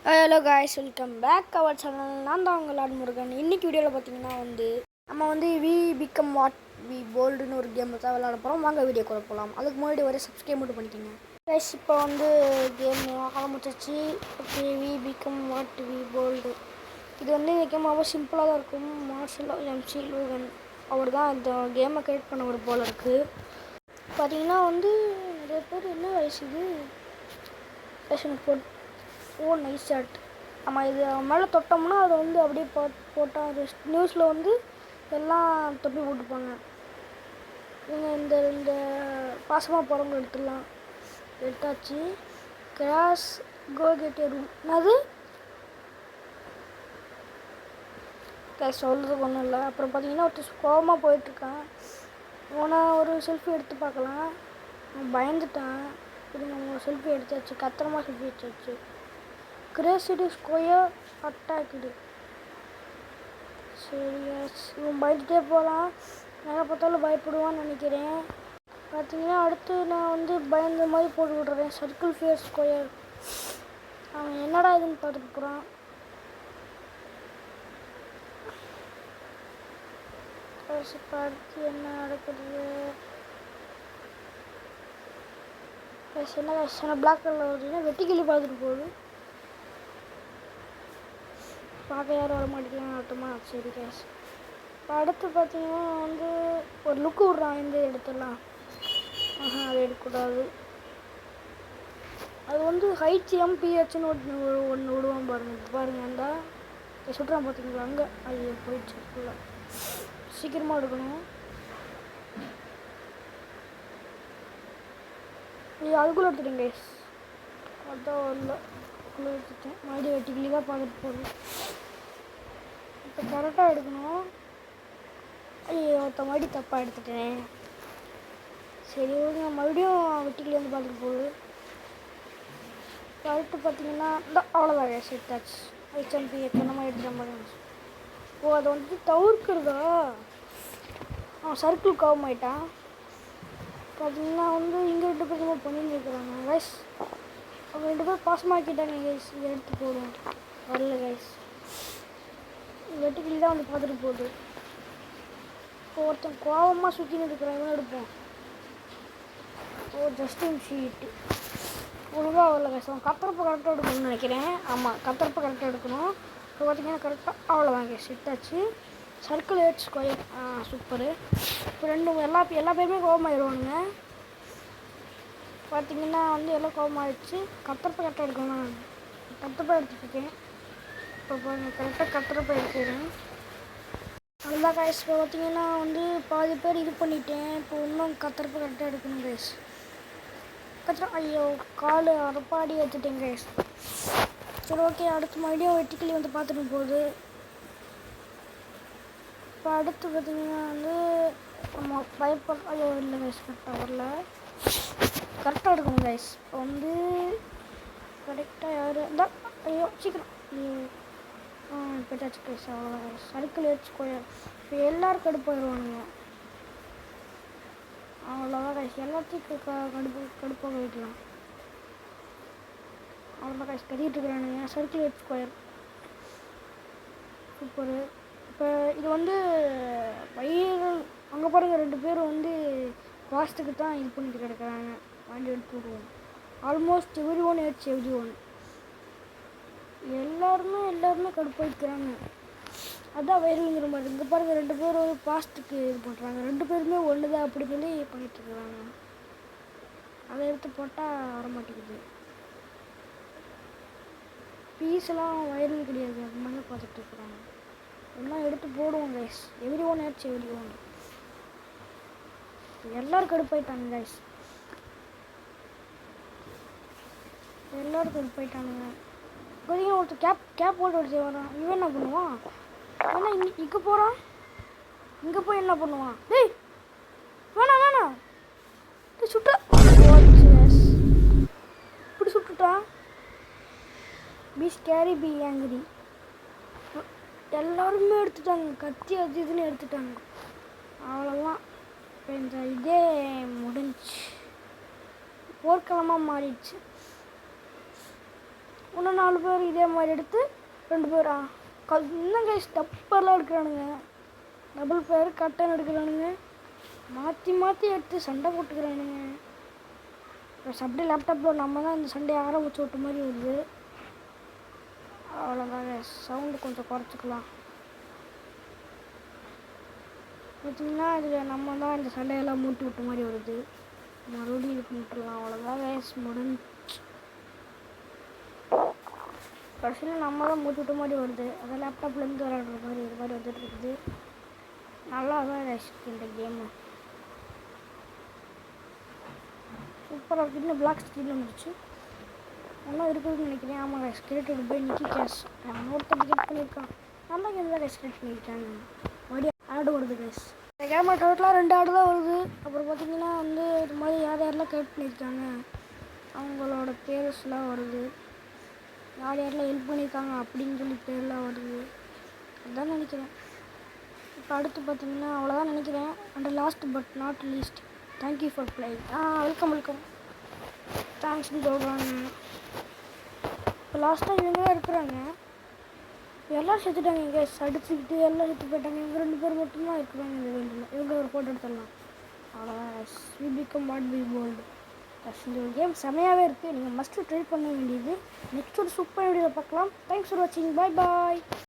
Hello guys, welcome back our channel. நான் தான் உங்கள் முருகன். இன்றைக்கி வீடியோவில் பார்த்தீங்கன்னா நம்ம வி பிகம் வாட் வி போல்டுன்னு ஒரு கேம் தான் விளையாட போகிறோம். வாங்க வீடியோக்குள்ள போகலாம். அதுக்கு முன்னாடி ஒரே சப்ஸ்கிரைப் மட்டும் பண்ணிக்கோங்க கைஸ். இப்போ கேம் ஆரம்பிச்சிச்சு. Okay, we become what we bold. இது இந்த கேம் ரொம்ப சிம்பிளாக தான் இருக்கும். மார்ஷல் எம்சி லூகன் அவர் தான் இந்த கேமை கிரியேட் பண்ணவர் போல் இருக்குது. பார்த்தீங்கன்னா நிறைய பேர் என்ன வயசு இது பேஷன் போட். ஓ, நைஸ் ஷாட். நம்ம இது மேலே தொட்டோம்னா அதை அப்படியே போட்டால் நியூஸில் எல்லாம் தொப்பி போட்டுப்பாங்க. நீங்கள் இந்த பாசமாக போகிறவங்க எடுத்தாச்சு. Cross go get a room. என்னது சொல்கிறதுக்கு ஒன்றும் இல்லை. அப்புறம் பார்த்தீங்கன்னா ஒருத்தர் கோபமாக போயிட்டுருக்கான். ஒரு செல்ஃபி எடுத்து பார்க்கலாம். பயந்துட்டான். இது நம்ம செல்ஃபி எடுத்தாச்சு. கத்திரமா செல்ஃபி எடுத்தாச்சு. கிரேசிடி ஸ்கொயர் அட்டாக்டு. சரி, இவன் பயந்துட்டே போகலாம். நல்லா பார்த்தாலும் பயப்படுவான்னு நினைக்கிறேன். பார்த்தீங்கன்னா அடுத்து நான் பயந்த மாதிரி போட்டு விட்றேன். Circle fair square. அவன் என்னடா இதுன்னு பார்த்துட்டு போகிறான். இப்போ அடுத்து என்ன நடக்குது? என்ன பிளாக் கலரில் வருதுன்னா வெட்டிக்கிளி பார்த்துட்டு போகுது. பார்க்க யாரும் வர மாட்டேங்கிறாங்க ஆட்டமா. சரி கேஸ். இப்போ அடுத்து பார்த்தீங்கன்னா ஒரு லுக்கு விட்றான். இந்த இடத்துலாம் அதை எடுக்கக்கூடாது. அது ஹைச் எம்பிஹெச்னு ஒன்று விடுவான் பாருங்கள். அந்த சுற்றுறான் பார்த்தீங்களா? அங்கே அது போயிடுச்சு. ஃபுல்லாக சீக்கிரமாக எடுக்கணும். அதுக்குள்ளே எடுத்துட்டேன் கேஸ். அதான் வரல. எடுத்துட்டேன். மறுபடியும் வெட்டிக்கிளி தான் பார்த்துட்டு போகுது. இப்போ கரெக்டாக எடுக்கணும். ஐயோ, மறுபடியும் தப்பாக எடுத்துட்டேன். சரி, ஓகே. மறுபடியும் வெட்டிக்கிளி பார்த்துட்டு போகுது. அடுத்து பார்த்தீங்கன்னா அவ்வளோதான் கேஸ். எடுத்தாச்சு. ஹெச்எம்பி எத்தனை எடுத்துகிற மாதிரி. ஓ, அதை தவிர்க்கிறதா? அவன் சர்க்கிள் கவம் ஆகிட்டான். பார்த்தீங்கன்னா இங்கே 2 பேர் பண்ணிட்டு இருக்கிறாங்க கைஸ். அவங்க 2 பேர் பாசமாக்கிட்டாங்க கைஸ். இதை எடுத்து போடுவோம். வரல கைஸ். வெட்டுக்கிளி தான் பார்த்துட்டு போகுது. இப்போ ஒருத்தன் கோபமாக சுற்றின்னு இருக்கிறான். இவன் எடுப்போம். ஓ, ஜஸ்டின் ஷீட்டு ஒழுங்காக வரல கைஸ். அவன் கத்திரப்பை கரெக்டாக எடுக்கணும்னு நினைக்கிறேன். ஆமாம், கத்திரப்பை கரெக்டாக எடுக்கணும். இப்போ பார்த்தீங்கன்னா கரெக்டாக அவ்வளோதான் கைஸ். எடுத்தாச்சு. Circle ate square. சூப்பரு. இப்போ எல்லா பேருமே கோபமாகிடுவானுங்க. பார்த்தீங்கன்னா எல்லாம் கோபமாகிடுச்சு. கத்திரப்பை கரெக்டாக எடுக்கணும். கத்திரப்பை எடுத்துருக்கேன். இப்போ பாருங்கள், கரெக்டாக கத்திரப்பை எடுத்துக்கிறேன். அதுதான் கைஸ். இப்போ பார்த்தீங்கன்னா பாதி பேர் இது பண்ணிட்டேன். இப்போ இன்னும் கத்திரப்பை கரெக்டாக எடுக்கணும் கைஸ். ஐயோ, கால் அரப்பாடி எடுத்துட்டேன் கைஸ். சரி, ஓகே. அடுத்து மறுபடியும் வெட்டிக்கிளி பார்த்துட்டு போகுது. இப்போ அடுத்து பார்த்தீங்கன்னா நம்ம ஐயோ இல்லை கைஸ், கரெக்டாக வரல. கரெக்டாக எடுக்கணும் கைஸ். இப்போ கரெக்டாக யார் இருந்தால் ஐயோ சீக்கிரம். இப்போதாச்சு கைஸ். அவ்வளோதான். Circle ate square. இப்போ எல்லோரும் கடுப்பாயிடுவானுங்க. அவ்வளோதான் கைஸ். எல்லாத்தையும் கடுப்பாக வைக்கலாம். அவ்வளோதான் கைஸ். கட்டிகிட்டு இருக்கிறானுங்க. Circle ate square. சூப்பரு. இப்போ இது பயிர்கள் அங்கே பாருங்கள். 2 பேரும் வாஸ்துக்கு தான் இது பண்ணிட்டு கிடக்கிறாங்க. வண்டி எடுத்து விடுவோம். Almost every one eats every one. எல்லாருமே கடுப்பாயிக்கிறாங்க. அதான் வயிறுங்கிற மாதிரி. இங்கே பாருங்கள், 2 பேரும் பாஸ்ட்டுக்கு இது பண்ணுறாங்க. 2 பேருமே ஒன்று தான் அப்படி சொல்லி பண்ணிகிட்ருக்குறாங்க. அதை எடுத்து போட்டால் வர மாட்டேங்குது. பீஸெல்லாம் வயிறு கிடையாது. அது மாதிரி பார்த்துட்ருக்குறாங்க. எல்லாம் எடுத்து போடுவோம் guys. Every one eats every one. எல்லோரும் கடுப்பாயிட்டாங்க கைஸ். எல்லோரும் கடுப்பாயிட்டானுங்க. கொஞ்சம் ஒருத்தர் கேப் போட்டு அடிச்சு வரான். இவன் என்ன பண்ணுவான்? ஏன்னா இங்கே போகிறான். இங்கே போய் என்ன பண்ணுவான்? டேய், வேணாம் சுட்டா. இப்படி சுட்டுட்டான். Be scary be angry. எல்லாருமே எடுத்துட்டாங்க. கத்தி அது இதுன்னு எடுத்துட்டாங்க. அவ்வளோதான். இப்போ இந்த இதே முடிஞ்சு போர்க்களமாக மாறிடுச்சு. இன்னும் 4 பேர் இதே மாதிரி எடுத்து 2 பேரா இன்னும் கைஸ் டப்பர்லாம் எடுக்கிறானுங்க. டபுள் பேர் கட்டன் எடுக்கிறானுங்க. மாற்றி மாற்றி எடுத்து சண்டை போட்டுக்கிறானுங்க. இப்போ அப்படியே லேப்டாப்பில் நம்ம தான் இந்த சண்டையை ஆரம்பிச்சு விட்ட மாதிரி வருது. அவ்வளோதாங்க, சவுண்டு கொஞ்சம் குறைச்சிக்கலாம். பார்த்திங்கன்னா இதில் நம்ம தான் இந்த சண்டையெல்லாம் மூட்டி விட்ட மாதிரி வருது. மறுபடியும் இது பண்ணிட்டுலாம். அவ்வளோதான் வேஸ் முடிஞ்சு. கடைசியில் நம்ம தான் மூட்டி விட்ட மாதிரி வருது. அதான் லேப்டாப்லேருந்து விளையாடுற மாதிரி இது மாதிரி வந்துட்டு இருக்குது. நல்லா தான் ரசிக்கு இந்த கேமு. சூப்பராக இன்னும் பிளாக் ஸ்க்ரீன் வந்துருச்சு. ஒன்றும் இருக்குதுன்னு நினைக்கிறேன். ஆமாங்க, ஸ்கிரிப்ட் போய் நிக்கி கேஷ் ஒருத்தர் டிக்கெட் பண்ணியிருக்கான். நம்ம கேம் தான் ஸ்கிரிப்ட் பண்ணியிருக்காங்க. மறுபடியும் ஆடு வருது கைஸ். இந்த கேமை டோட்டலாக 2 ஆடு தான் வருது. அப்புறம் பார்த்திங்கன்னா வந்து இது மாதிரி யார் யாரெல்லாம் கிரியேட் பண்ணியிருக்காங்க அவங்களோட பேர்ஸ்லாம் வருது. யார் யாரெல்லாம் ஹெல்ப் பண்ணியிருக்காங்க அப்படின்னு சொல்லி பேர்லாம் வருது. அதுதான் நினைக்கிறேன். இப்போ அடுத்து பார்த்திங்கன்னா அவ்வளோதான் நினைக்கிறேன். And last but not least, thank you for playing. Welcome தேங்க்ஸ்னு சொல்கிறாங்க. இப்போ லாஸ்ட்டாக இவங்க தான் இருக்கிறாங்க. எல்லோரும் செத்துட்டாங்க. இங்கே அடிச்சுக்கிட்டு எல்லாம் செத்து போயிட்டாங்க. இவங்க 2 பேர் மட்டும்தான் இருக்கிறாங்க இந்த வேண்டியில். இவங்க ஒரு ஃபோட்டோ எடுத்துடலாம். அவ்வளோதான். We become what we bold. இந்த கேம் செமையாகவே இருக்குது. நீங்கள் மஸ்ட்டு ட்ரை பண்ண வேண்டியது. நெக்ஸ்ட் ஒரு சூப்பர் வீடியோவில் பார்க்கலாம். தேங்க்ஸ் ஃபார் வாட்சிங். பாய் பாய்.